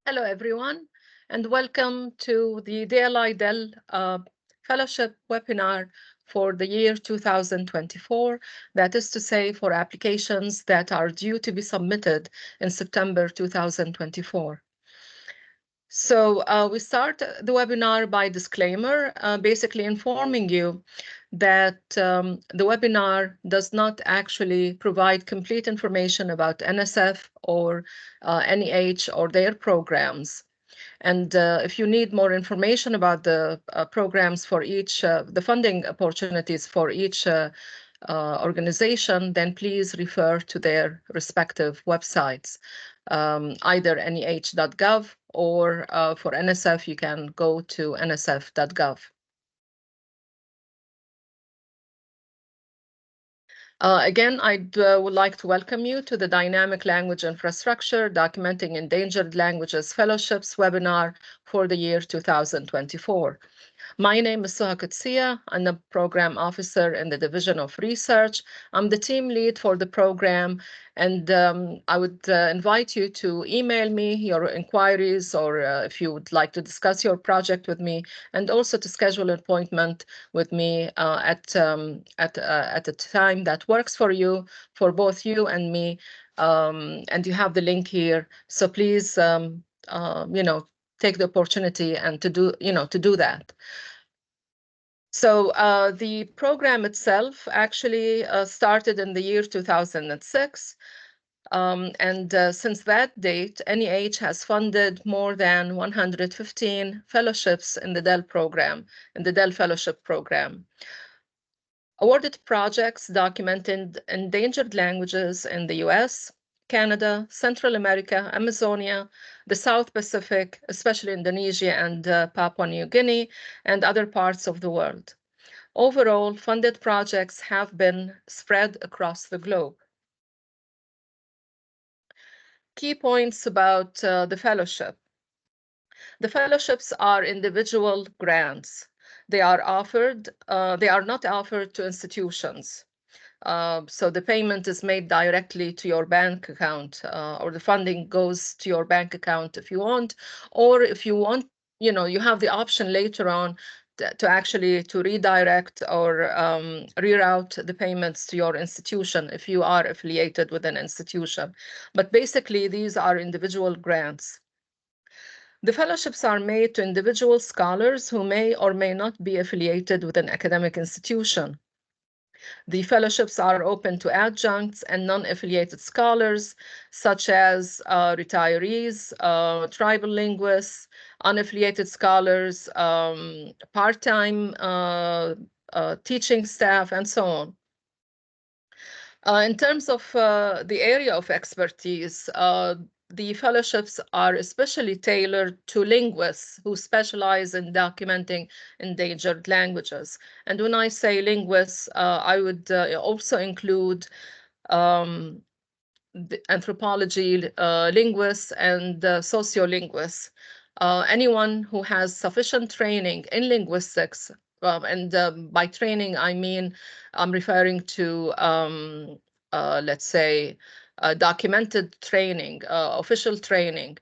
Hello, everyone, and welcome to the DLI Dell Fellowship webinar for the year 2024. That is to say, for applications that are due to be submitted in September 2024. So we start the webinar by disclaimer, basically informing you that the webinar does not actually provide complete information about NSF or NEH or their programs. And if you need more information about the programs for each, the funding opportunities for each organization, then please refer to their respective websites, either NEH.gov or for NSF, you can go to nsf.gov. Again, I would like to welcome you to the Dynamic Language Infrastructure Documenting Endangered Languages Fellowships webinar for the year 2024. My name is Suha Kutsia. I'm the program officer in the Division of Research. I'm the team lead for the program, and I would invite you to email me your inquiries, or if you would like to discuss your project with me, and also to schedule an appointment with me at a time that works for you, for both you and me. And you have the link here. So please, take the opportunity and to do that. So the program itself actually started in the year 2006. And since that date, NEH has funded more than 115 fellowships in the Dell program, in the Dell Fellowship Program. Awarded projects documented endangered languages in the US, Canada, Central America, Amazonia, the South Pacific, especially Indonesia and Papua New Guinea, and other parts of the world. Overall, funded projects have been spread across the globe. Key points about the fellowship. The fellowships are individual grants. They are not offered to institutions. So the payment is made directly to your bank account, or the funding goes to your bank account if you want, or if you want, you have the option later on to actually to redirect or reroute the payments to your institution if you are affiliated with an institution. But basically, these are individual grants. The fellowships are made to individual scholars who may or may not be affiliated with an academic institution. The fellowships are open to adjuncts and non-affiliated scholars, such as retirees, tribal linguists, unaffiliated scholars, part-time teaching staff, and so on. In terms of the area of expertise, the fellowships are especially tailored to linguists who specialize in documenting endangered languages. And when I say linguists, I would also include the anthropology linguists and sociolinguists. Anyone who has sufficient training in linguistics, and by training, I mean, I'm referring to, let's say, documented training, official training,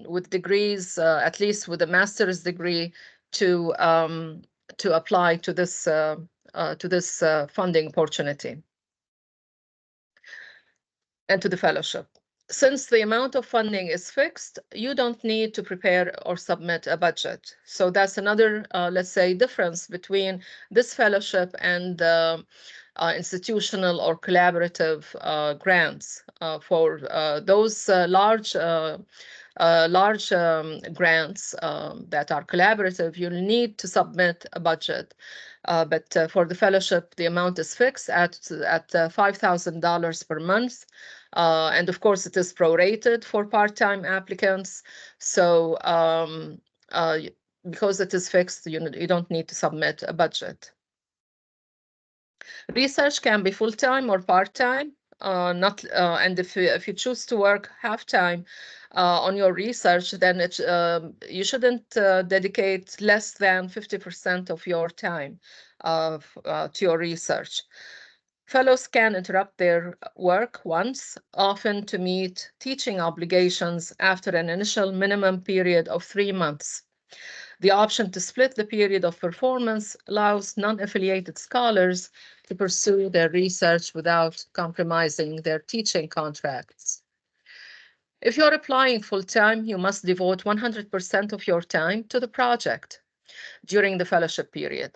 with degrees, at least with a master's degree, to apply to this funding opportunity and to the fellowship. Since the amount of funding is fixed, you don't need to prepare or submit a budget. So that's another, let's say, difference between this fellowship and institutional or collaborative grants. For those large grants that are collaborative, you'll need to submit a budget. But for the fellowship, the amount is fixed at $5,000 per month. And of course, it is prorated for part-time applicants. So because it is fixed, you don't need to submit a budget. Research can be full-time or part-time. And if you choose to work half-time on your research, then you shouldn't dedicate less than 50% of your time to your research. Fellows can interrupt their work once, often to meet teaching obligations after an initial minimum period of 3 months. The option to split the period of performance allows non-affiliated scholars to pursue their research without compromising their teaching contracts. If you're applying full-time, you must devote 100% of your time to the project during the fellowship period.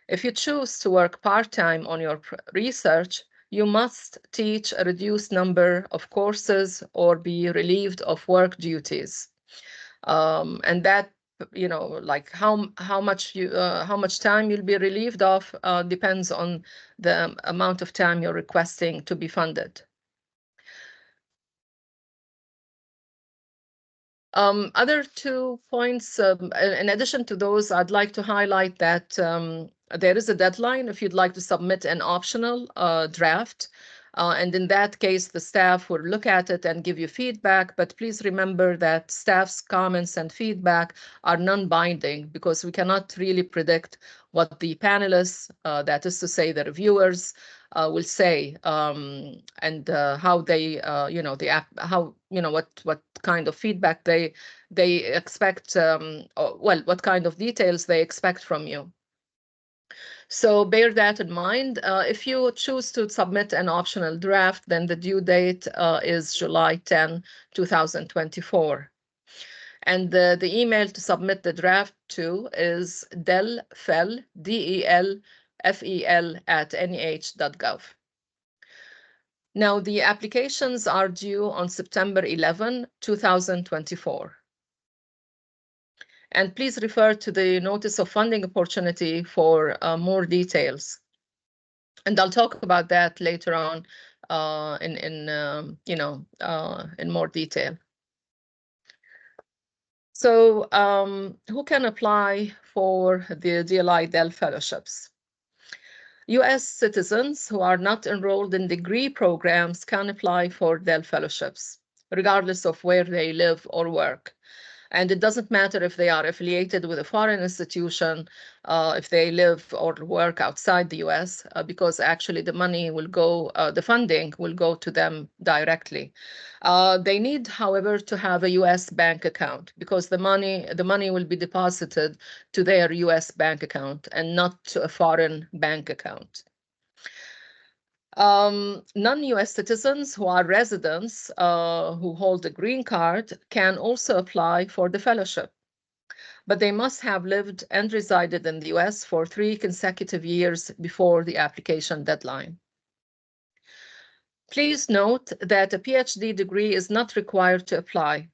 If you choose to work part-time on your research, you must teach a reduced number of courses or be relieved of work duties. And that, like how much time you'll be relieved of depends on the amount of time you're requesting to be funded. Other 2 points, in addition to those, I'd like to highlight that there is a deadline if you'd like to submit an optional draft. And in that case, the staff will look at it and give you feedback. But please remember that staff's comments and feedback are non-binding because we cannot really predict what the panelists, that is to say the reviewers, will say and how they, what kind of feedback they expect, what kind of details they expect from you. So bear that in mind. If you choose to submit an optional draft, then the due date is July 10, 2024. And the email to submit the draft to is delfel, DELFEL @nih.gov. Now, the applications are due on September 11, 2024. And please refer to the notice of funding opportunity for more details. And I'll talk about that later on in more detail. So who can apply for the DLI Dell fellowships? U.S. citizens who are not enrolled in degree programs can apply for Dell fellowships, regardless of where they live or work. And it doesn't matter if they are affiliated with a foreign institution, if they live or work outside the US, because actually the money will go, the funding will go to them directly. They need, however, to have a US bank account because the money will be deposited to their US bank account and not to a foreign bank account. Non-US citizens who are residents who hold a green card can also apply for the fellowship, but they must have lived and resided in the US for 3 consecutive years before the application deadline. Please note that a PhD degree is not required to apply.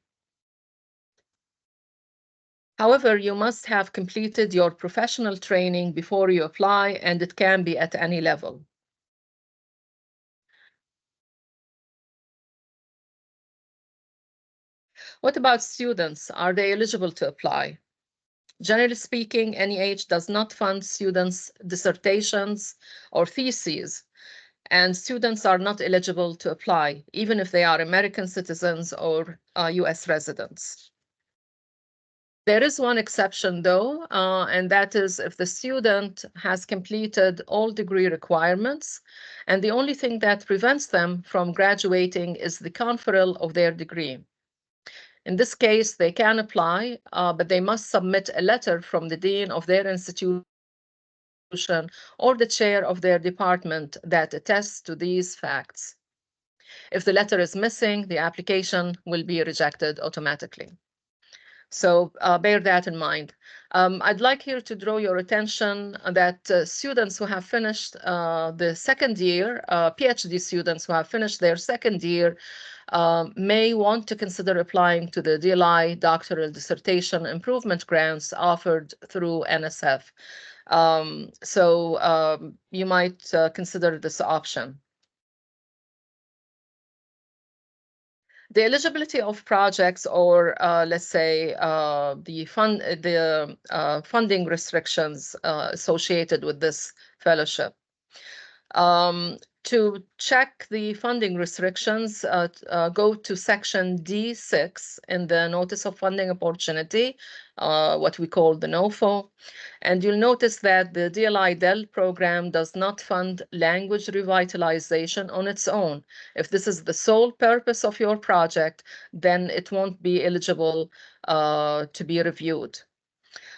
However, you must have completed your professional training before you apply, and it can be at any level. What about students? Are they eligible to apply? Generally speaking, NEH does not fund students' dissertations or theses, and students are not eligible to apply, even if they are American citizens or US residents. There is one exception, though, and that is if the student has completed all degree requirements, and the only thing that prevents them from graduating is the conferral of their degree. In this case, they can apply, but they must submit a letter from the dean of their institution or the chair of their department that attests to these facts. If the letter is missing, the application will be rejected automatically. So bear that in mind. I'd like here to draw your attention that students who have finished the second year, PhD students who have finished their second year, may want to consider applying to the DLI doctoral dissertation improvement grants offered through NSF. So you might consider this option. The eligibility of projects, or let's say the funding restrictions associated with this fellowship. To To check the funding restrictions, go to section D6 in the Notice of Funding Opportunity, what we call the NOFO. And you'll notice that the DLI-DEL program does not fund language revitalization on its own. If this is the sole purpose of your project, then it won't be eligible to be reviewed.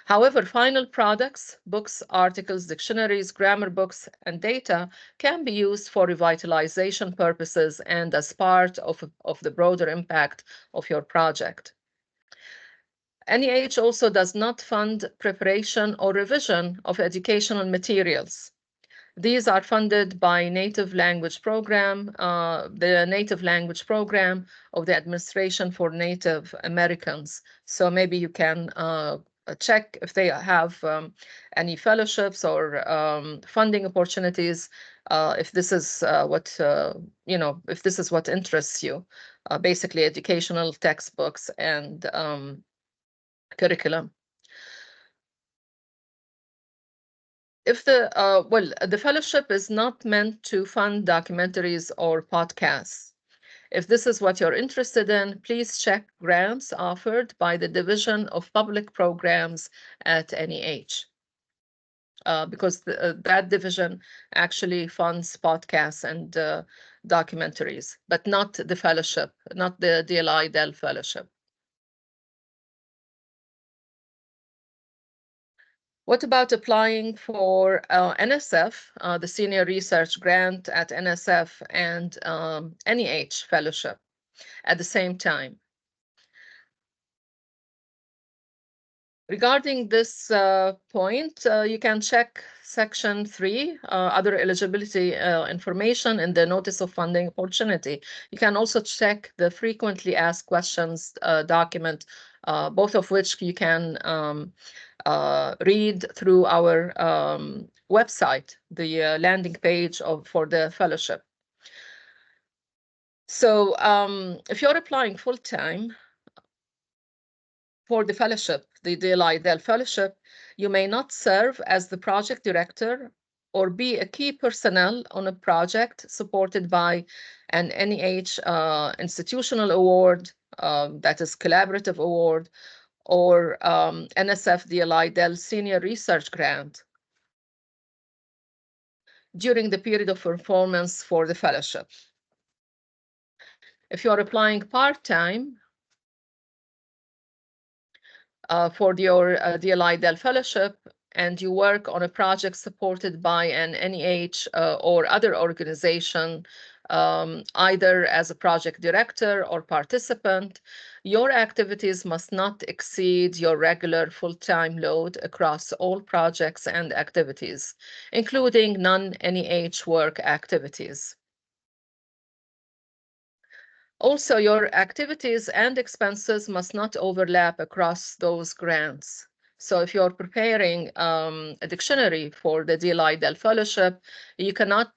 However, final products, books, articles, dictionaries, grammar books, and data can be used for revitalization purposes and as part of the broader impact of your project. NEH also does not fund preparation or revision of educational materials. These are funded by Native Language Program, the Native Language Program of the Administration for Native Americans. So maybe you can check if they have any fellowships or funding opportunities, if this is what, if this is what interests you, basically educational textbooks and curriculum. If the fellowship is not meant to fund documentaries or podcasts. If this is what you're interested in, please check grants offered by the Division of Public Programs at NEH. Because that division actually funds podcasts and documentaries, but not the fellowship, not the DLI-DEL fellowship. What about applying for NSF, the Senior Research Grant at NSF and NEH Fellowship at the same time? Regarding this point, you can check Section 3, other eligibility information in the Notice of Funding Opportunity. You can also check the Frequently Asked Questions document, both of which you can read through our website, the landing page for the fellowship. So if you're applying full-time for the fellowship, the DLI-DEL fellowship, you may not serve as the project director or be a key personnel on a project supported by an NEH institutional award, that is collaborative award, or NSF DLI-DEL Senior Research Grant during the period of performance for the fellowship. If you are applying part-time for your DLI-DEL fellowship and you work on a project supported by an NEH or other organization, either as a project director or participant, your activities must not exceed your regular full-time load across all projects and activities, including non-NEH work activities. Also, your activities and expenses must not overlap across those grants. So if you're preparing a dictionary for the DLI-DEL fellowship, you cannot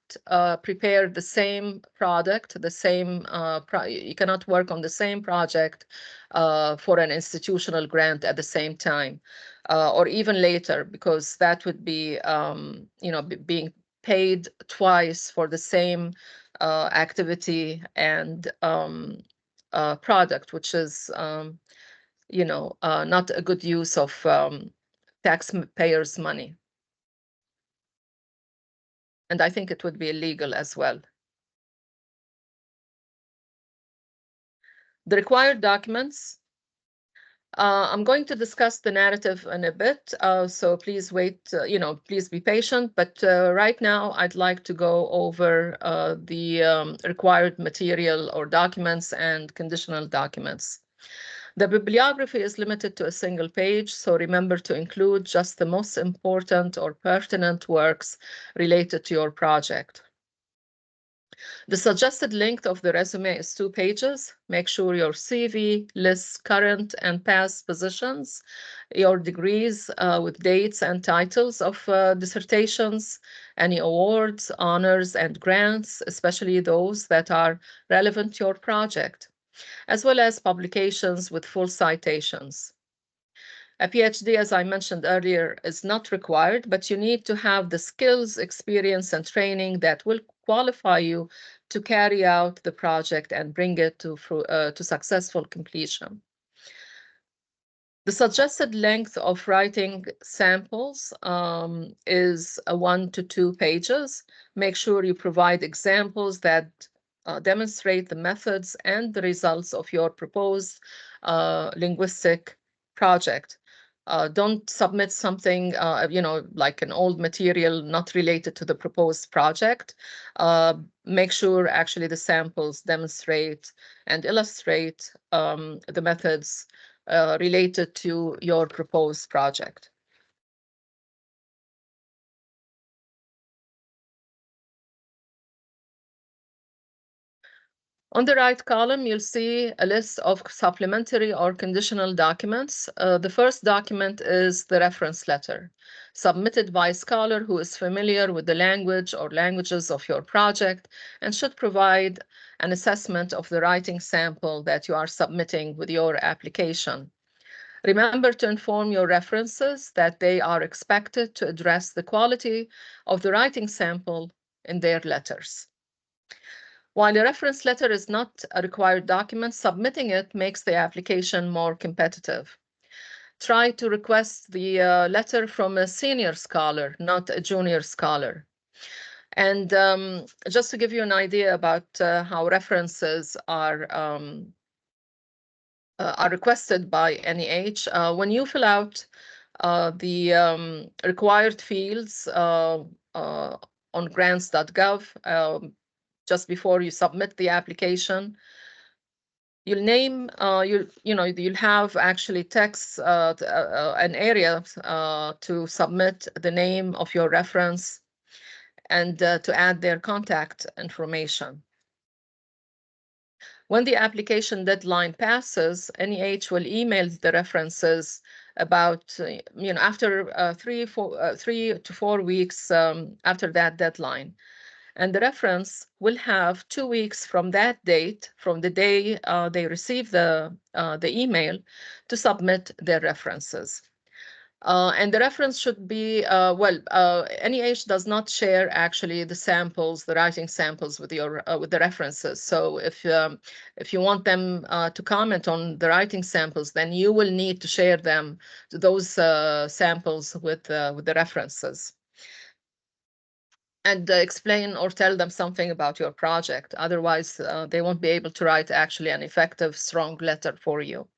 prepare the same product, you cannot work on the same project for an institutional grant at the same time, or even later, because that would be, being paid twice for the same activity and product, which is, not a good use of taxpayers' money. And I think it would be illegal as well. The required documents. I'm going to discuss the narrative in a bit, so please wait, please be patient. But right now, I'd like to go over the required material or documents and conditional documents. The bibliography is limited to a single page, so remember to include just the most important or pertinent works related to your project. The suggested length of the resume is 2 pages. Make sure your CV lists current and past positions, your degrees with dates and titles of dissertations, any awards, honors, and grants, especially those that are relevant to your project, as well as publications with full citations. A PhD, as I mentioned earlier, is not required, but you need to have the skills, experience, and training that will qualify you to carry out the project and bring it to successful completion. The suggested length of writing samples is 1 to 2 pages. Make sure you provide examples that demonstrate the methods and the results of your proposed linguistic project. Don't submit something, like an old material not related to the proposed project. Make sure actually the samples demonstrate and illustrate the methods related to your proposed project. On the right column, you'll see a list of supplementary or conditional documents. The first document is the reference letter, submitted by a scholar who is familiar with the language or languages of your project and should provide an assessment of the writing sample that you are submitting with your application. Remember to inform your references that they are expected to address the quality of the writing sample in their letters. While a reference letter is not a required document, submitting it makes the application more competitive. Try to request the letter from a senior scholar, not a junior scholar. And just to give you an idea about how references are requested by NEH, when you fill out the required fields on grants.gov, just before you submit the application, you'll name, you'll have actually text, an area to submit the name of your reference and to add their contact information. When the application deadline passes, NEH will email the references about, after 3 to 4 weeks after that deadline. And the reference will have 2 weeks from that date, from the day they receive the email, to submit their references. And the reference should be, NEH does not share actually the samples, the writing samples with the references. So if you want them to comment on the writing samples, then you will need to share them, those samples with the references. And explain or tell them something about your project. Otherwise, they won't be able to write actually an effective, strong letter for you.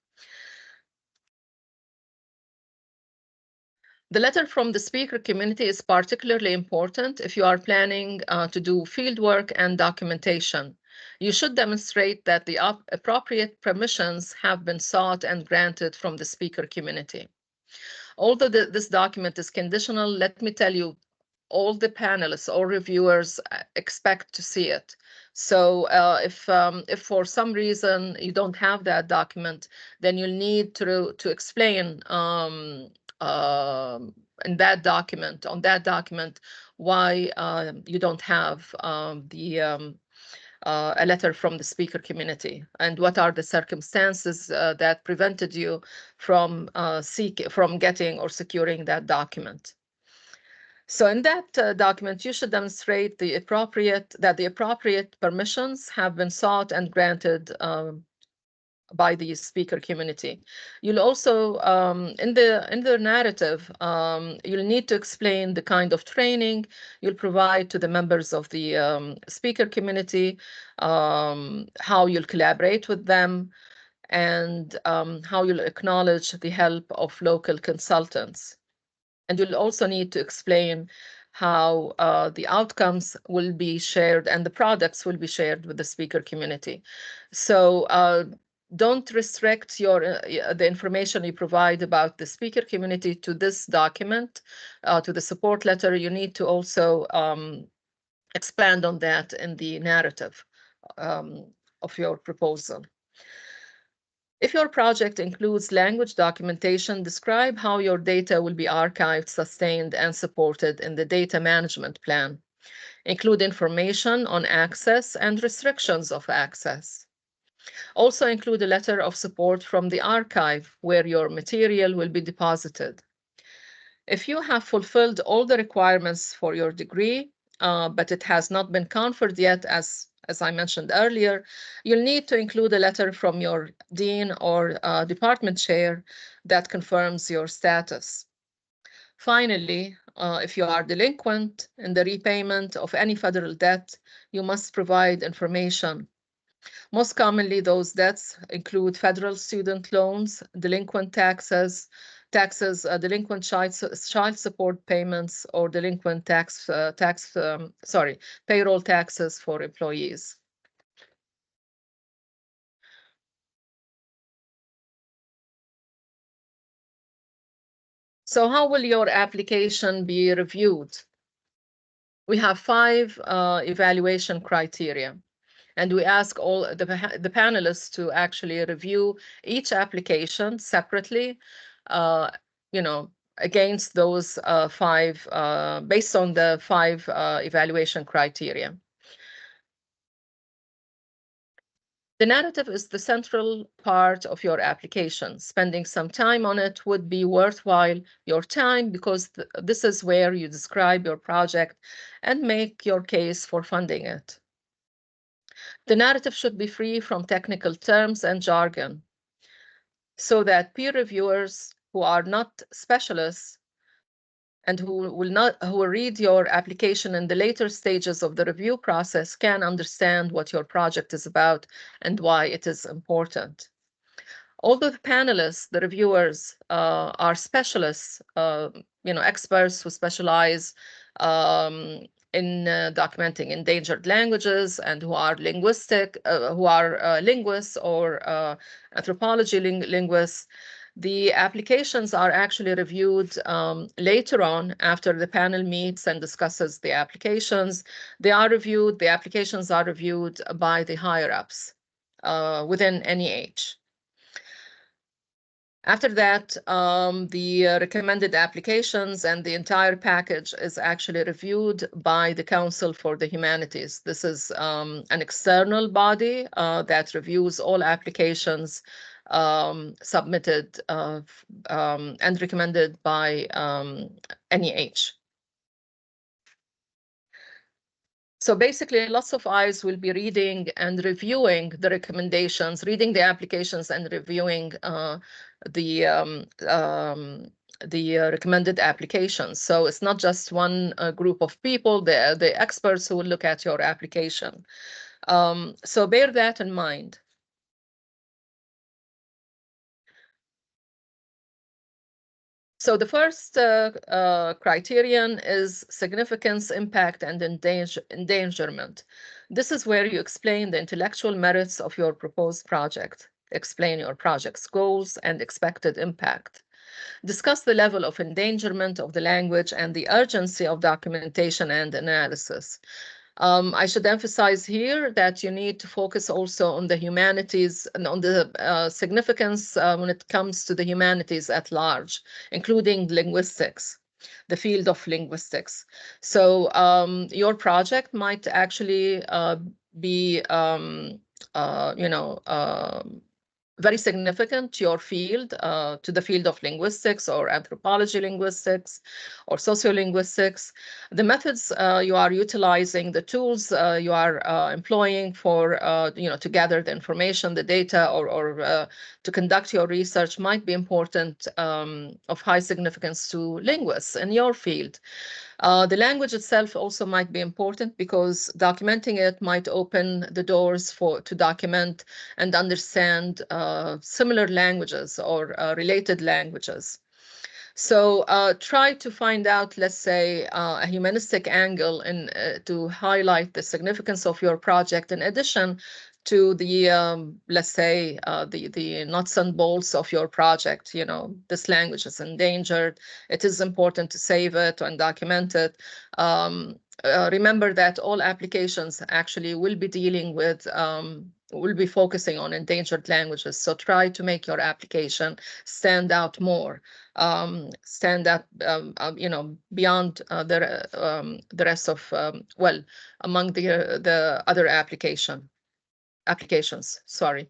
The letter from the speaker community is particularly important if you are planning to do fieldwork and documentation. You should demonstrate that the appropriate permissions have been sought and granted from the speaker community. Although this document is conditional, let me tell you, all the panelists or reviewers expect to see it. So if for some reason you don't have that document, then you'll need to explain in that document, why you don't have a letter from the speaker community, and what are the circumstances that prevented you from getting or securing that document. So in that document, you should demonstrate that the appropriate permissions have been sought and granted by the speaker community. You'll also, in the narrative, you'll need to explain the kind of training you'll provide to the members of the speaker community, how you'll collaborate with them, and how you'll acknowledge the help of local consultants. And you'll also need to explain how the outcomes will be shared and the products will be shared with the speaker community. So don't restrict the information you provide about the speaker community to this document, to the support letter. You need to also expand on that in the narrative of your proposal. If your project includes language documentation, describe how your data will be archived, sustained, and supported in the data management plan. Include information on access and restrictions of access. Also include a letter of support from the archive where your material will be deposited. If you have fulfilled all the requirements for your degree, but it has not been conferred yet, as I mentioned earlier, you'll need to include a letter from your dean or department chair that confirms your status. Finally, if you are delinquent in the repayment of any federal debt, you must provide information. Most commonly, those debts include federal student loans, delinquent taxes, delinquent child support payments, or delinquent payroll taxes for employees. So how will your application be reviewed? We have 5 evaluation criteria. And we ask all the panelists to actually review each application separately, against those 5, based on the 5 evaluation criteria. The narrative is the central part of your application. Spending some time on it would be worthwhile your time because this is where you describe your project and make your case for funding it. The narrative should be free from technical terms and jargon so that peer reviewers who are not specialists and who will read your application in the later stages of the review process can understand what your project is about and why it is important. Although the panelists, the reviewers, are specialists, experts who specialize in documenting endangered languages and who are linguists or anthropology linguists, the applications are actually reviewed later on after the panel meets and discusses the applications. The applications are reviewed by the higher-ups within NEH. After that, the recommended applications and the entire package is actually reviewed by the Council for the Humanities. This is an external body that reviews all applications submitted and recommended by NEH. So basically, lots of eyes will be reading and reviewing the recommendations, reading the applications and reviewing the recommended applications. So it's not just one group of people, the experts who will look at your application. So bear that in mind. So the first criterion is significance, impact, and endangerment. This is where you explain the intellectual merits of your proposed project, explain your project's goals and expected impact. Discuss the level of endangerment of the language and the urgency of documentation and analysis. I should emphasize here that you need to focus also on the humanities and on the significance when it comes to the humanities at large, including linguistics, the field of linguistics. So your project might actually be, very significant to your field, to the field of linguistics or anthropology linguistics or sociolinguistics. The methods you are utilizing, the tools you are employing for, to gather the information, the data, or to conduct your research might be important, of high significance to linguists in your field. The language itself also might be important because documenting it might open the doors to document and understand similar languages or related languages. So try to find out, let's say, a humanistic angle to highlight the significance of your project in addition to the, let's say, the nuts and bolts of your project. This language is endangered. It is important to save it and document it. Remember that all applications actually will be dealing with, will be focusing on endangered languages. So try to make your application stand out more, stand out, beyond the rest of, among the other application. applications, sorry.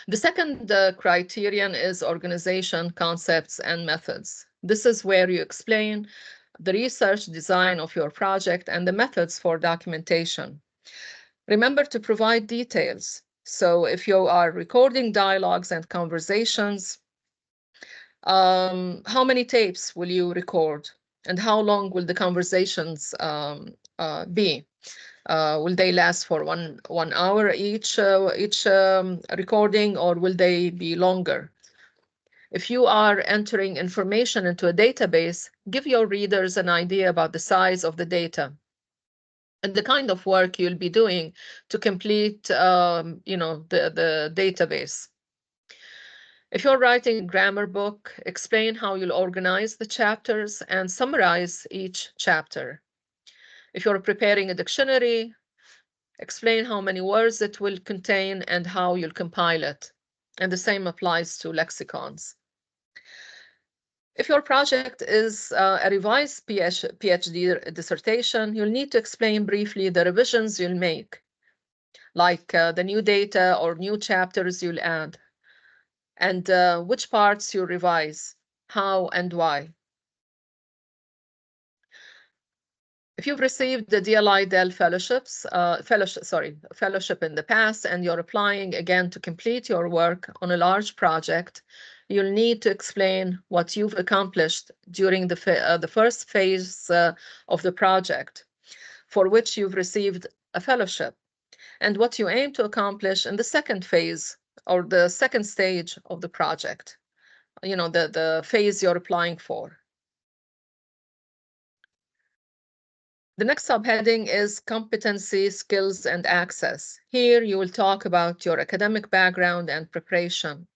The second criterion is organization, concepts, and methods. This is where you explain the research design of your project and the methods for documentation. Remember to provide details. So if you are recording dialogues and conversations, how many tapes will you record? And how long will the conversations be? Will they last for one hour each recording, or will they be longer? If you are entering information into a database, give your readers an idea about the size of the data and the kind of work you'll be doing to complete the database. If you're writing a grammar book, explain how you'll organize the chapters and summarize each chapter. If you're preparing a dictionary, explain how many words it will contain and how you'll compile it. And the same applies to lexicons. If your project is a revised PhD dissertation, you'll need to explain briefly the revisions you'll make, like the new data or new chapters you'll add, and which parts you revise, how and why. If you've received the DLI Dell fellowship in the past and you're applying again to complete your work on a large project, you'll need to explain what you've accomplished during the first phase of the project, for which you've received a fellowship, and what you aim to accomplish in the second phase or the second stage of the project, the phase you're applying for. The next subheading is competency, skills, and access. Here you will talk about your academic background and preparation.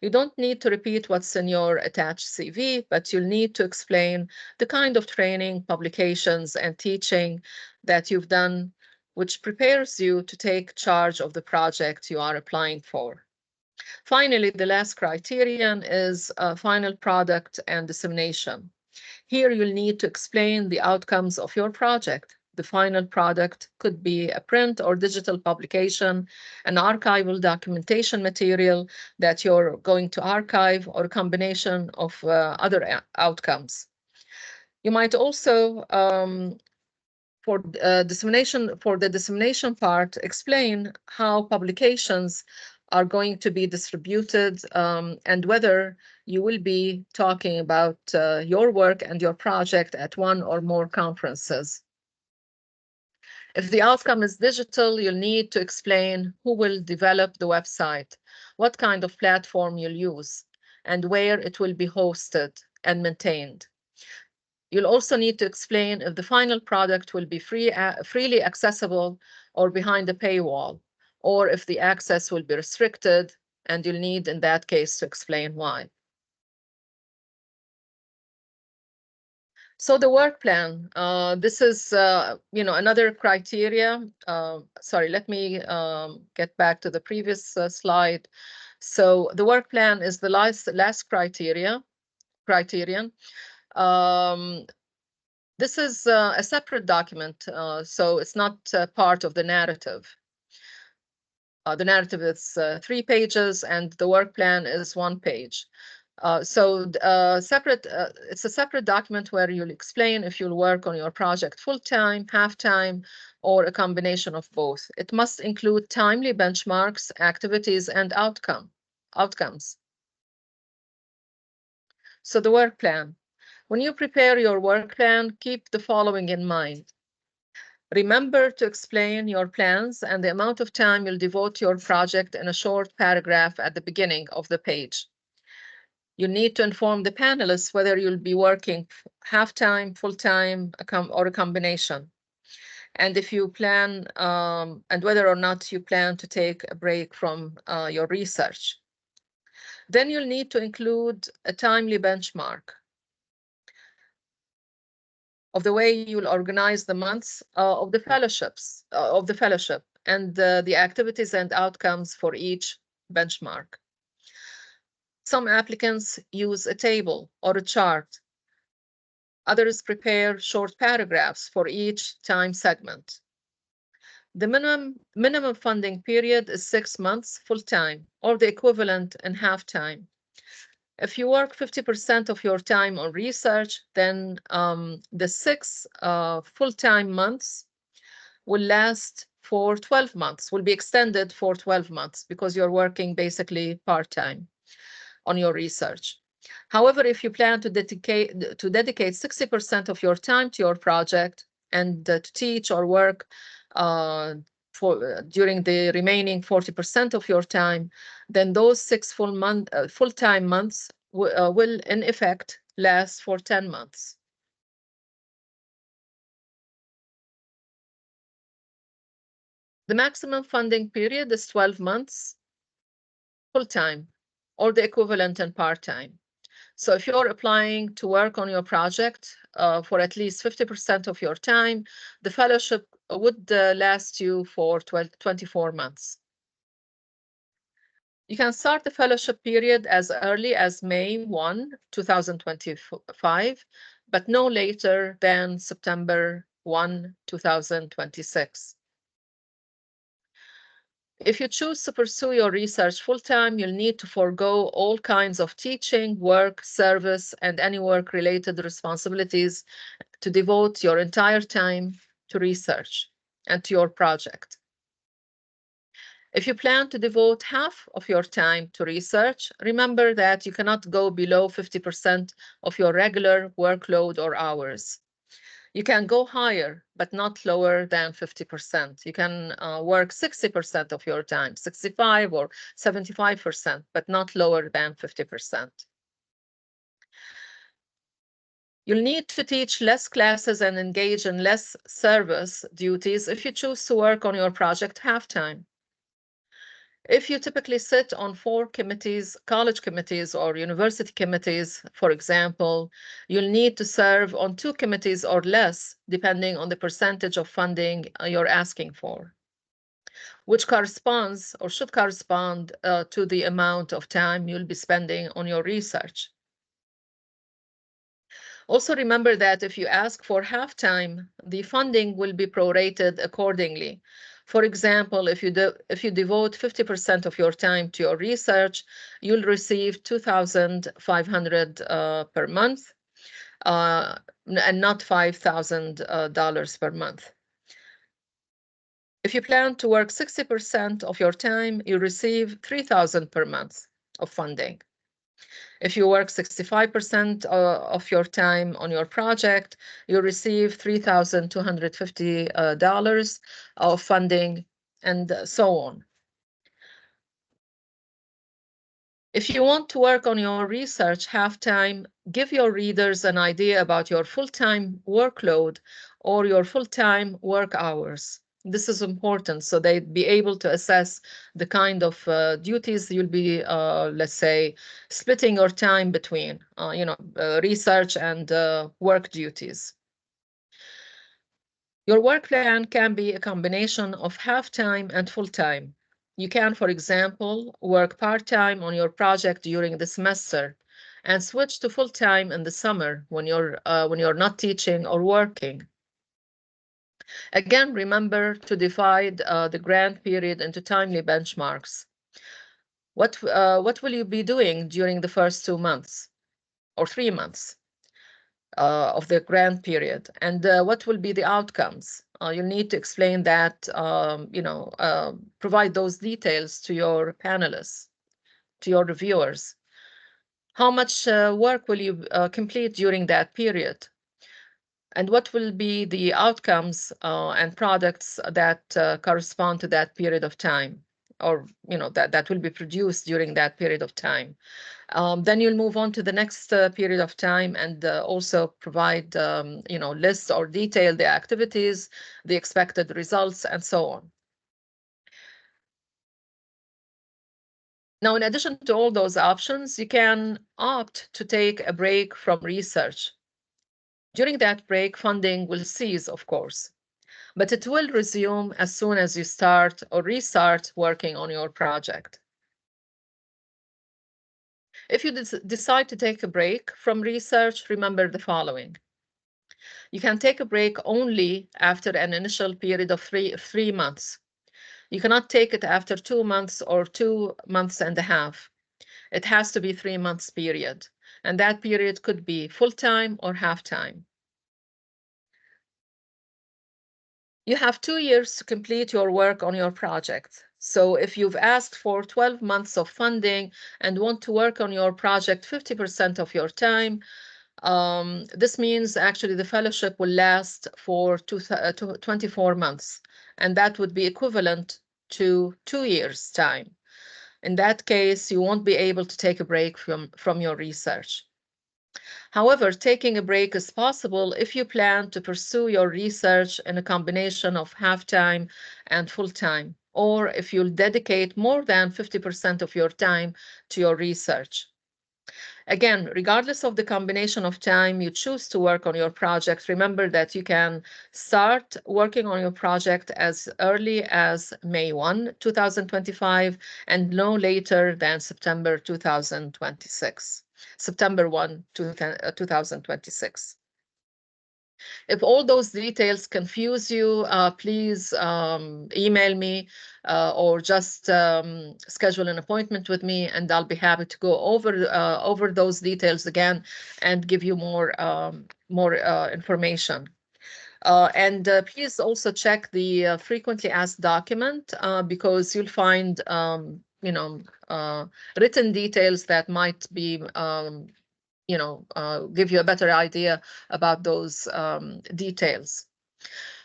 You don't need to repeat what's in your attached CV, but you'll need to explain the kind of training, publications, and teaching that you've done, which prepares you to take charge of the project you are applying for. Finally, the last criterion is final product and dissemination. Here you'll need to explain the outcomes of your project. The final product could be a print or digital publication, an archival documentation material that you're going to archive, or a combination of other outcomes. You might also, for the dissemination part, explain how publications are going to be distributed and whether you will be talking about your work and your project at one or more conferences. If the outcome is digital, you'll need to explain who will develop the website, what kind of platform you'll use, and where it will be hosted and maintained. You'll also need to explain if the final product will be freely accessible or behind a paywall, or if the access will be restricted, and you'll need, in that case, to explain why. So the work plan, this is, another criteria. Sorry, let me get back to the previous slide. So the work plan is the last criterion. This is a separate document, so it's not part of the narrative. The narrative is 3 pages, and the work plan is 1 page. It's a separate document where you'll explain if you'll work on your project full-time, half-time, or a combination of both. It must include timely benchmarks, activities, and outcomes. So the work plan. When you prepare your work plan, keep the following in mind. Remember to explain your plans and the amount of time you'll devote to your project in a short paragraph at the beginning of the page. You need to inform the panelists whether you'll be working half-time, full-time, or a combination. And if you plan, and whether or not you plan to take a break from your research. Then you'll need to include a timely benchmark of the way you'll organize the months of the fellowship, and the activities and outcomes for each benchmark. Some applicants use a table or a chart. Others prepare short paragraphs for each time segment. The minimum funding period is 6 months full-time, or the equivalent in half-time. If you work 50% of your time on research, then the 6 full-time months will last for 12 months, will be extended for 12 months because you're working basically part-time on your research. However, if you plan to dedicate 60% of your time to your project and to teach or work during the remaining 40% of your time, then those 6 full-time months will in effect last for 10 months. The maximum funding period is 12 months full-time, or the equivalent in part-time. So if you're applying to work on your project for at least 50% of your time, the fellowship would last you for 24 months. You can start the fellowship period as early as May 1, 2025, but no later than September 1, 2026. If you choose to pursue your research full-time, you'll need to forego all kinds of teaching, work, service, and any work-related responsibilities to devote your entire time to research and to your project. If you plan to devote half of your time to research, remember that you cannot go below 50% of your regular workload or hours. You can go higher, but not lower than 50%. You can work 60% of your time, 65 or 75%, but not lower than 50%. You'll need to teach less classes and engage in less service duties if you choose to work on your project half-time. If you typically sit on 4 committees, college committees or university committees, for example, you'll need to serve on 2 committees or less, depending on the percentage of funding you're asking for, which corresponds or should correspond to the amount of time you'll be spending on your research. Also remember that if you ask for half-time, the funding will be prorated accordingly. For example, if you devote 50% of your time to your research, you'll receive $2,500 per month and not $5,000 per month. If you plan to work 60% of your time, you receive $3,000 per month of funding. If you work 65% of your time on your project, you receive $3,250 of funding, and so on. If you want to work on your research half-time, give your readers an idea about your full-time workload or your full-time work hours. This is important so they'd be able to assess the kind of duties you'll be, let's say, splitting your time between, research and work duties. Your work plan can be a combination of half-time and full-time. You can, for example, work part-time on your project during the semester and switch to full-time in the summer when you're not teaching or working. Again, remember to divide the grant period into timely benchmarks. What will you be doing during the first 2 months or 3 months of the grant period? And what will be the outcomes? You'll need to explain that, provide those details to your panelists, to your reviewers. How much work will you complete during that period? And what will be the outcomes and products that correspond to that period of time, or that will be produced during that period of time? Then you'll move on to the next period of time and also provide lists or detail the activities, the expected results, and so on. Now, in addition to all those options, you can opt to take a break from research. During that break, funding will cease, of course, but it will resume as soon as you start or restart working on your project. If you decide to take a break from research, remember the following. You can take a break only after an initial period of three months. You cannot take it after 2 months or 2 months and a half. It has to be 3 months period. And that period could be full-time or half-time. You have 2 years to complete your work on your project. So if you've asked for 12 months of funding and want to work on your project 50% of your time, this means actually the fellowship will last for 24 months, and that would be equivalent to 2 years' time. In that case, you won't be able to take a break from your research. However, taking a break is possible if you plan to pursue your research in a combination of half-time and full-time, or if you'll dedicate more than 50% of your time to your research. Again, regardless of the combination of time you choose to work on your project, remember that you can start working on your project as early as May 1, 2025, and no later than September 2026. September 1, 2026. If all those details confuse you, please email me or just schedule an appointment with me, and I'll be happy to go over those details again and give you more information. And please also check the frequently asked document because you'll find written details that might be give you a better idea about those details.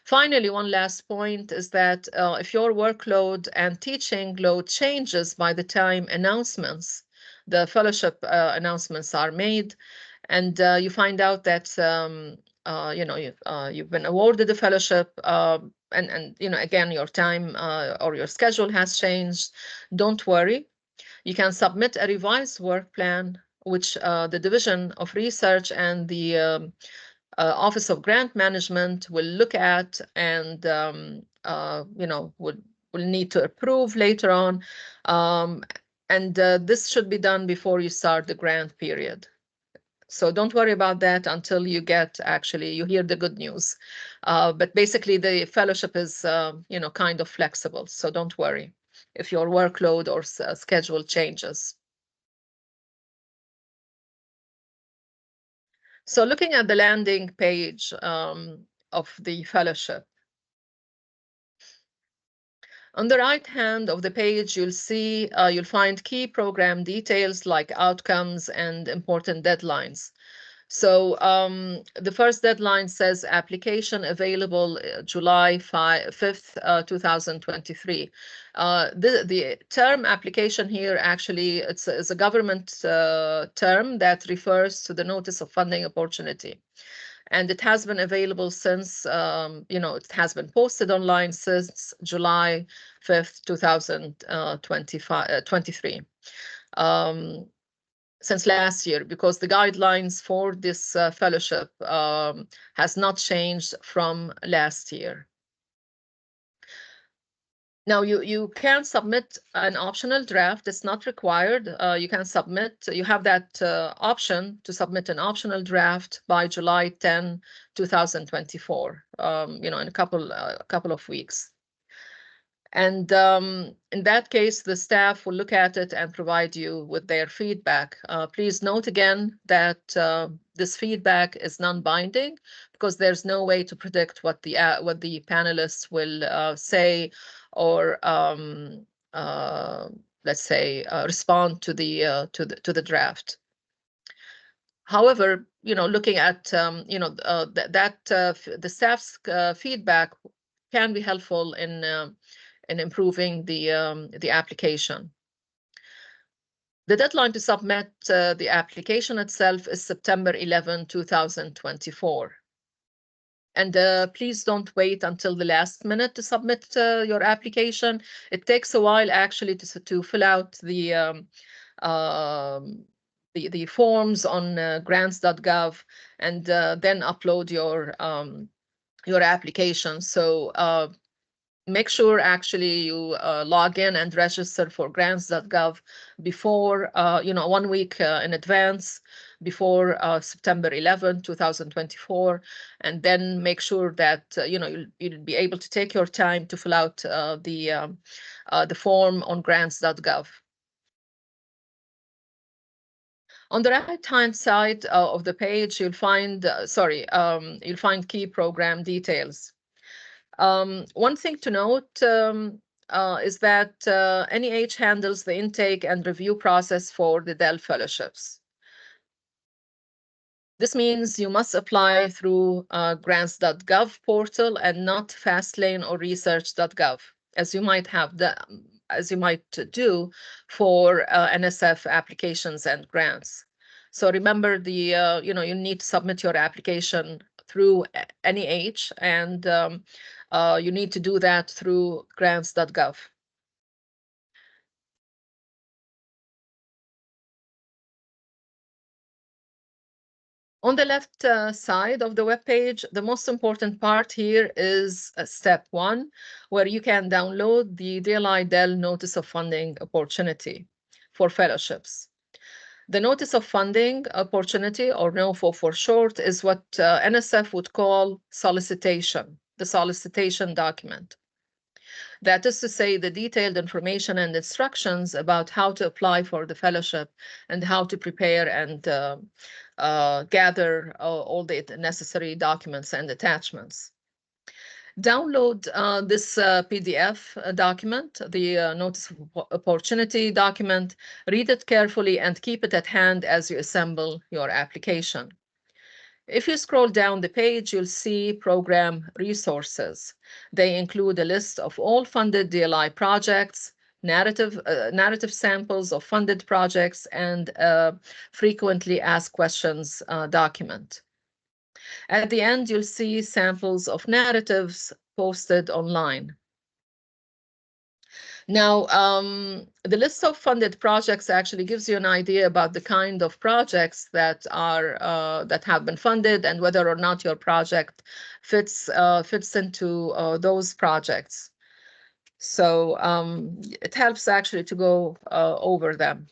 Finally, one last point is that if your workload and teaching load changes by the time the fellowship announcements are made, and you find out that you've been awarded a fellowship, and again your time or your schedule has changed, don't worry. You can submit a revised work plan, which the Division of Research and the Office of Grant Management will look at and will need to approve later on. And this should be done before you start the grant period. So don't worry about that until you hear the good news. But basically the fellowship is, kind of flexible. So don't worry if your workload or schedule changes. So looking at the landing page of the fellowship, on the right hand of the page, you'll find key program details like outcomes and important deadlines. So the first deadline says application available July 5th, 2023. The term application here actually is a government term that refers to the notice of funding opportunity. And it has been available since, it has been posted online since July 5th, 2023. Since last year, because the guidelines for this fellowship has not changed from last year. Now, you can submit an optional draft. It's not required. You have that option to submit an optional draft by July 10, 2024, in a couple of weeks. And in that case, the staff will look at it and provide you with their feedback. Please note again that this feedback is non-binding because there's no way to predict what the panelists will say or let's say respond to the draft. However, looking at the staff's feedback can be helpful in improving the application. The deadline to submit the application itself is September 11, 2024. And please don't wait until the last minute to submit your application. It takes a while actually to fill out the forms on grants.gov and then upload your application. So make sure actually you log in and register for grants.gov before, 1 week in advance, before September 11, 2024, and then make sure that, you'll be able to take your time to fill out the form on grants.gov. On the right-hand side of the page, you'll find, you'll find key program details. One thing to note is that NEH handles the intake and review process for the Dell fellowships. This means you must apply through grants.gov portal and not Fastlane or research.gov, as you might do for NSF applications and grants. So remember, you need to submit your application through NEH, and you need to do that through grants.gov. On the left side of the web page, the most important part here is step 1, where you can download the DLI Dell Notice of Funding Opportunity for fellowships. The Notice of Funding Opportunity, or NOFO for short, is what NSF would call solicitation, the solicitation document. That is to say, the detailed information and instructions about how to apply for the fellowship and how to prepare and gather all the necessary documents and attachments. Download this PDF document, the Notice of Opportunity document, read it carefully and keep it at hand as you assemble your application. If you scroll down the page, you'll see program resources. They include a list of all funded DLI projects, narrative samples of funded projects, and frequently asked questions document. At the end, you'll see samples of narratives posted online. Now, the list of funded projects actually gives you an idea about the kind of projects that have been funded and whether or not your project fits into those projects. So it helps actually to go over them.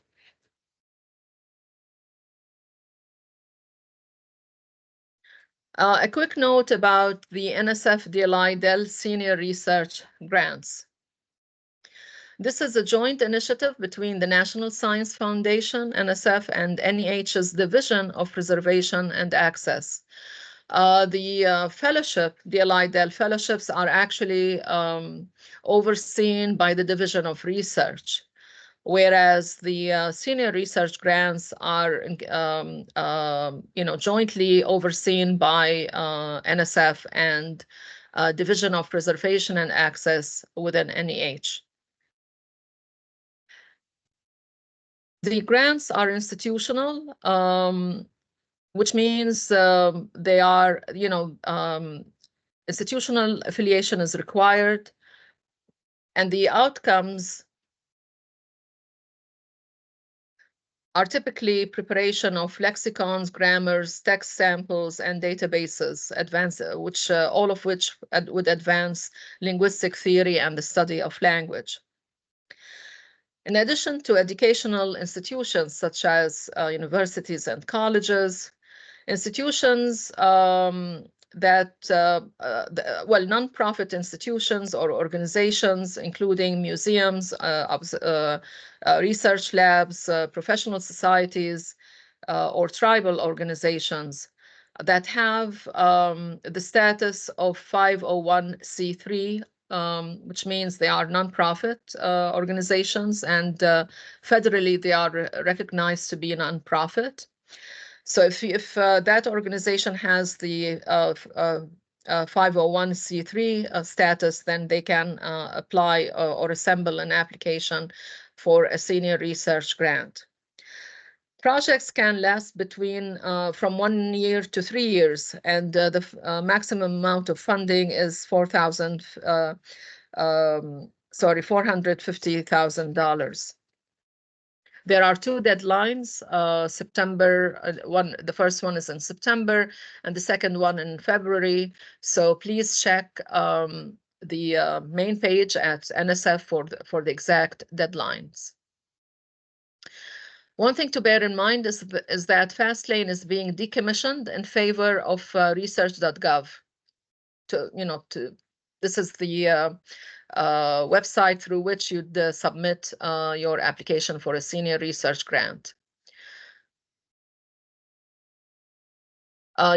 A quick note about the NSF DLI Dell Senior Research Grants. This is a joint initiative between the National Science Foundation, NSF, and NEH's Division of Preservation and Access. The fellowship, DLI Dell fellowships, are actually overseen by the Division of Research, whereas the senior research grants are jointly overseen by NSF and Division of Preservation and Access within NEH. The grants are institutional, which means they are, institutional affiliation is required, and the outcomes are typically preparation of lexicons, grammars, text samples, and databases, all of which would advance linguistic theory and the study of language. In addition to educational institutions such as universities and colleges, institutions nonprofit institutions or organizations, including museums, research labs, professional societies, or tribal organizations that have the status of 501c3, which means they are nonprofit organizations, and federally they are recognized to be a nonprofit. So if that organization has the 501c3 status, then they can apply or assemble an application for a senior research grant. Projects can last between from 1 year to 3 years, and the maximum amount of funding is $450,000. There are 2 deadlines, the first one is in September and the second one in February. So please check the main page at NSF for the exact deadlines. One thing to bear in mind is that FastLane is being decommissioned in favor of research.gov. This is the website through which you'd submit your application for a senior research grant.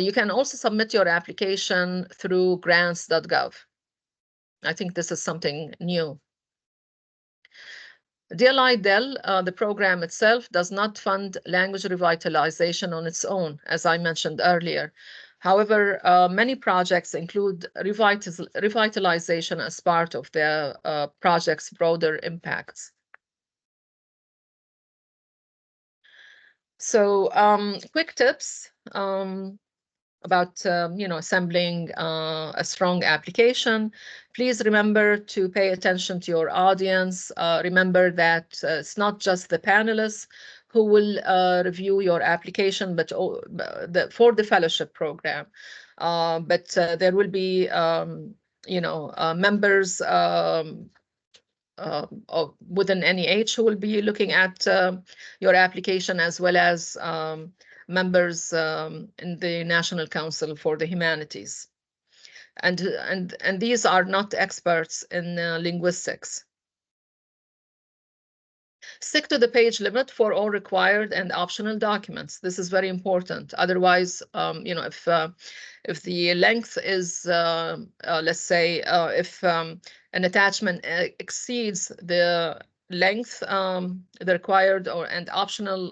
You can also submit your application through grants.gov. I think this is something new. DLI-DEL, the program itself, does not fund language revitalization on its own, as I mentioned earlier. However, many projects include revitalization as part of the project's broader impacts. So quick tips about assembling a strong application. Please remember to pay attention to your audience. Remember that it's not just the panelists who will review your application, but for the fellowship program. But there will be members within NEH who will be looking at your application, as well as members in the National Council for the Humanities. And these are not experts in linguistics. Stick to the page limit for all required and optional documents. This is very important. Otherwise, if the length is, let's say, if an attachment exceeds the length, the required and optional,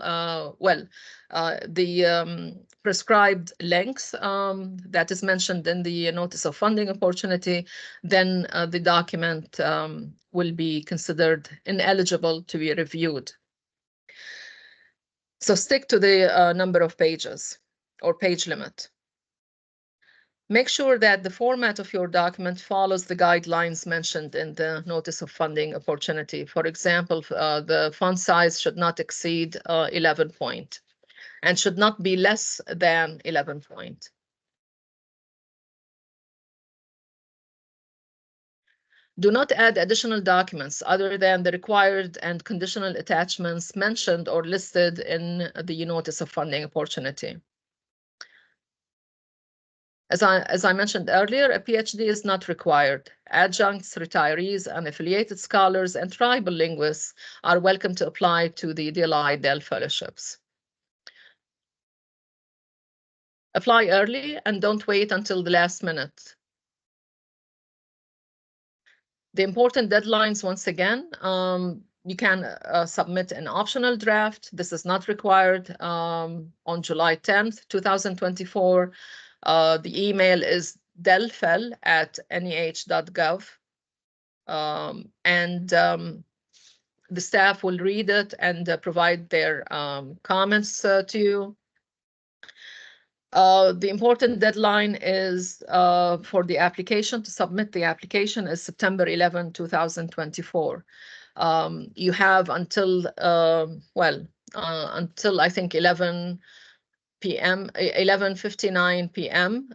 the prescribed length that is mentioned in the notice of funding opportunity, then the document will be considered ineligible to be reviewed. So stick to the number of pages or page limit. Make sure that the format of your document follows the guidelines mentioned in the notice of funding opportunity. For example, the font size should not exceed 11 point and should not be less than 11 point. Do not add additional documents other than the required and conditional attachments mentioned or listed in the notice of funding opportunity. As I mentioned earlier, a PhD is not required. Adjuncts, retirees, unaffiliated scholars, and tribal linguists are welcome to apply to the DLI-DEL fellowships. Apply early and don't wait until the last minute. The important deadlines, once again, you can submit an optional draft. This is not required on July 10th, 2024. The email is delfel@neh.gov. The staff will read it and provide their comments to you. The important deadline is for the application, to submit the application, is September 11, 2024. You have until, until I think 11:59 p.m.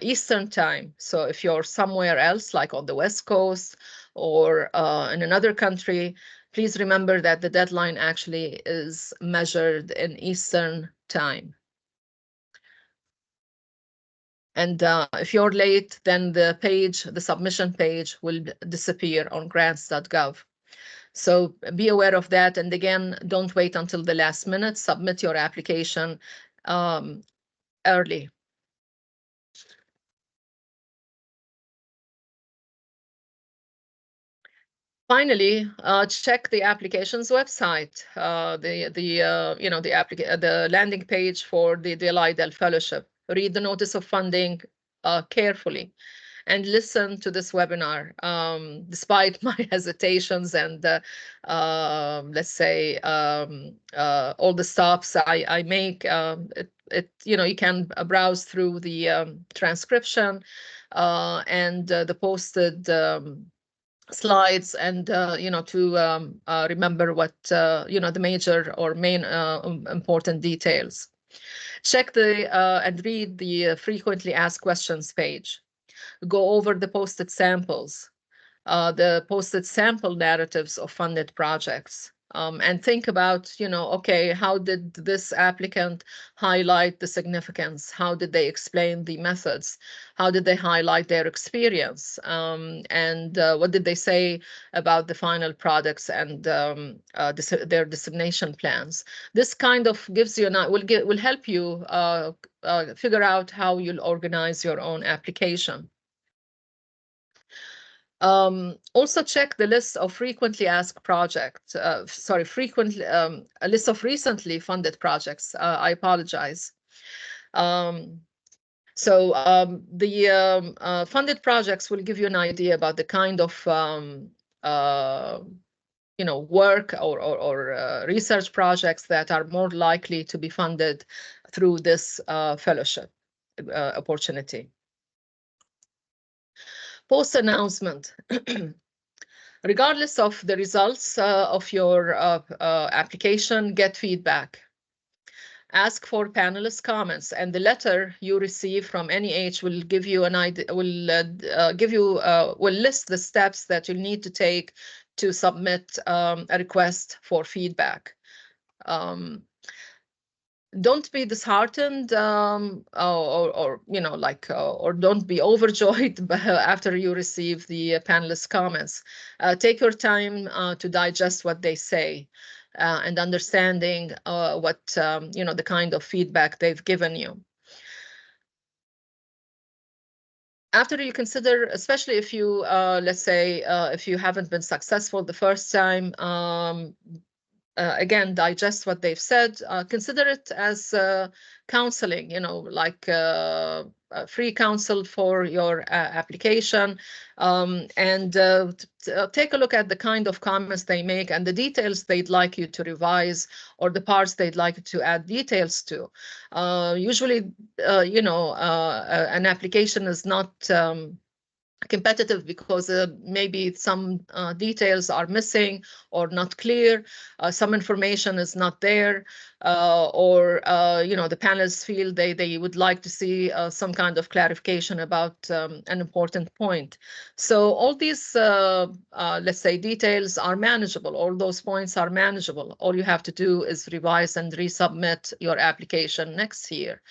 Eastern time. So if you're somewhere else, like on the West Coast or in another country, please remember that the deadline actually is measured in Eastern time. And if you're late, then the submission page will disappear on grants.gov. So be aware of that. And again, don't wait until the last minute. Submit your application early. Finally, check the application's website, the landing page for the DLI-DEL fellowship. Read the notice of funding carefully and listen to this webinar. Despite my hesitations and let's say all the stops I make, you can browse through the transcription and the posted slides, and to remember what the major or main important details. Check and read the frequently asked questions page. Go over the posted samples. the posted sample narratives of funded projects. And think about, okay, how did this applicant highlight the significance? How did they explain the methods? How did they highlight their experience? And what did they say about the final products and their dissemination plans? This kind of gives you will help you figure out how you'll organize your own application. Also check the list of frequently asked projects, a list of recently funded projects. I apologize. The funded projects will give you an idea about the kind of work or research projects that are more likely to be funded through this fellowship opportunity. Post-announcement. Regardless of the results of your application, get feedback. Ask for panelist comments, and the letter you receive from NEH will give you an idea. Will list the steps that you need to take to submit a request for feedback. Don't be disheartened or don't be overjoyed after you receive the panelist comments. Take your time to digest what they say and understanding what the kind of feedback they've given you. After you consider, especially if you let's say if you haven't been successful the first time, again, digest what they've said. Consider it as counseling, like free counsel for your application, and take a look at the kind of comments they make and the details they'd like you to revise or the parts they'd like you to add details to. Usually, an application is not competitive because maybe some details are missing or not clear, some information is not there, or the panelists feel they would like to see some kind of clarification about an important point. So all these, let's say, details are manageable. All those points are manageable. All you have to do is revise and resubmit your application next year.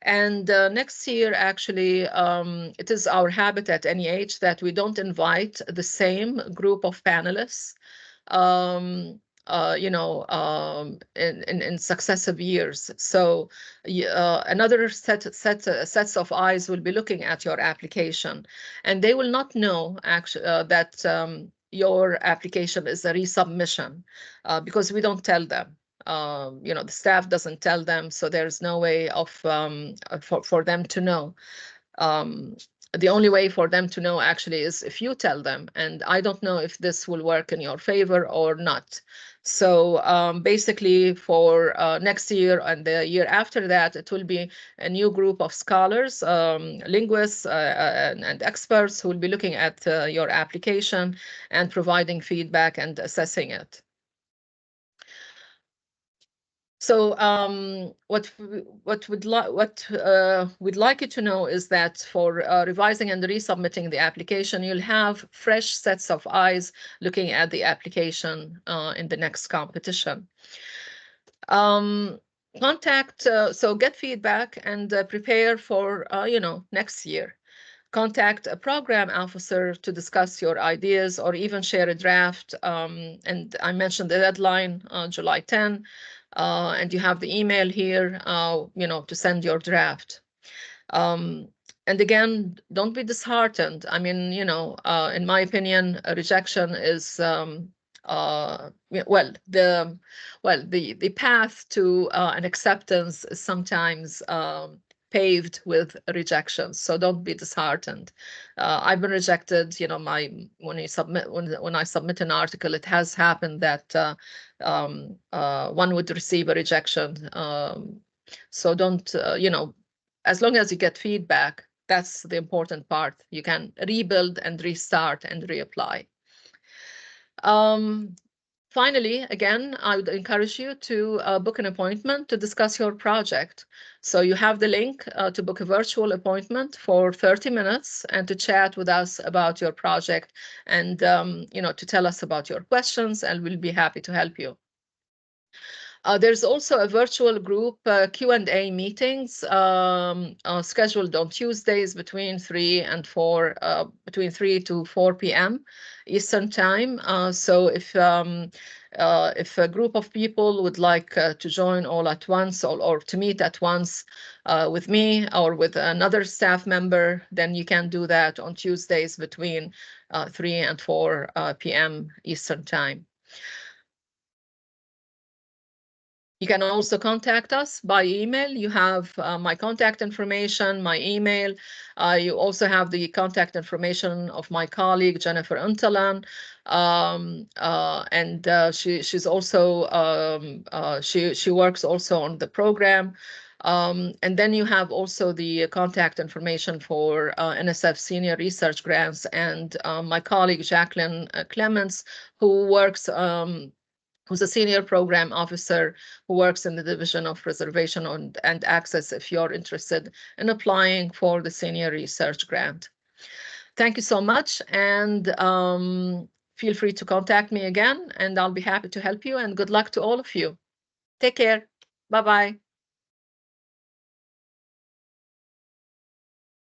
And next year, actually, it is our habit at NEH that we don't invite the same group of panelists, in successive years. So another sets of eyes will be looking at your application, and they will not know actually that your application is a resubmission because we don't tell them. The staff doesn't tell them, so there's no way of for them to know. The only way for them to know actually is if you tell them, and I don't know if this will work in your favor or not. So basically for next year and the year after that, it will be a new group of scholars, linguists and experts who will be looking at your application and providing feedback and assessing it. So what we'd like you to know is that for revising and resubmitting the application, you'll have fresh sets of eyes looking at the application in the next competition. So get feedback and prepare for next year. Contact a program officer to discuss your ideas or even share a draft. And I mentioned the deadline, July 10. And you have the email here, to send your draft. And again, don't be disheartened. I mean, in my opinion, a rejection is the path to an acceptance is sometimes paved with rejections. So don't be disheartened. I've been rejected. When I submit an article, it has happened that one would receive a rejection. So don't, as long as you get feedback, that's the important part. You can rebuild and restart and reapply. Finally, again, I would encourage you to book an appointment to discuss your project. So you have the link to book a virtual appointment for 30 minutes and to chat with us about your project and to tell us about your questions, and we'll be happy to help you. There's also a virtual group Q&A meetings scheduled on Tuesdays between 3 to 4 p.m. Eastern Time. So if a group of people would like to join all at once or to meet at once with me or with another staff member, then you can do that on Tuesdays between 3 and 4 p.m. Eastern Time. You can also contact us by email. You have my contact information, my email. You also have the contact information of my colleague, Jennifer Untalan. She's also, she works also on the program. And then you have also the contact information for NSF Senior Research Grants and my colleague, Jacqueline Clements, who's a senior program officer who works in the Division of Preservation and Access if you're interested in applying for the senior research grant. Thank you so much, and feel free to contact me again, and I'll be happy to help you, and good luck to all of you. Take care. Bye-bye.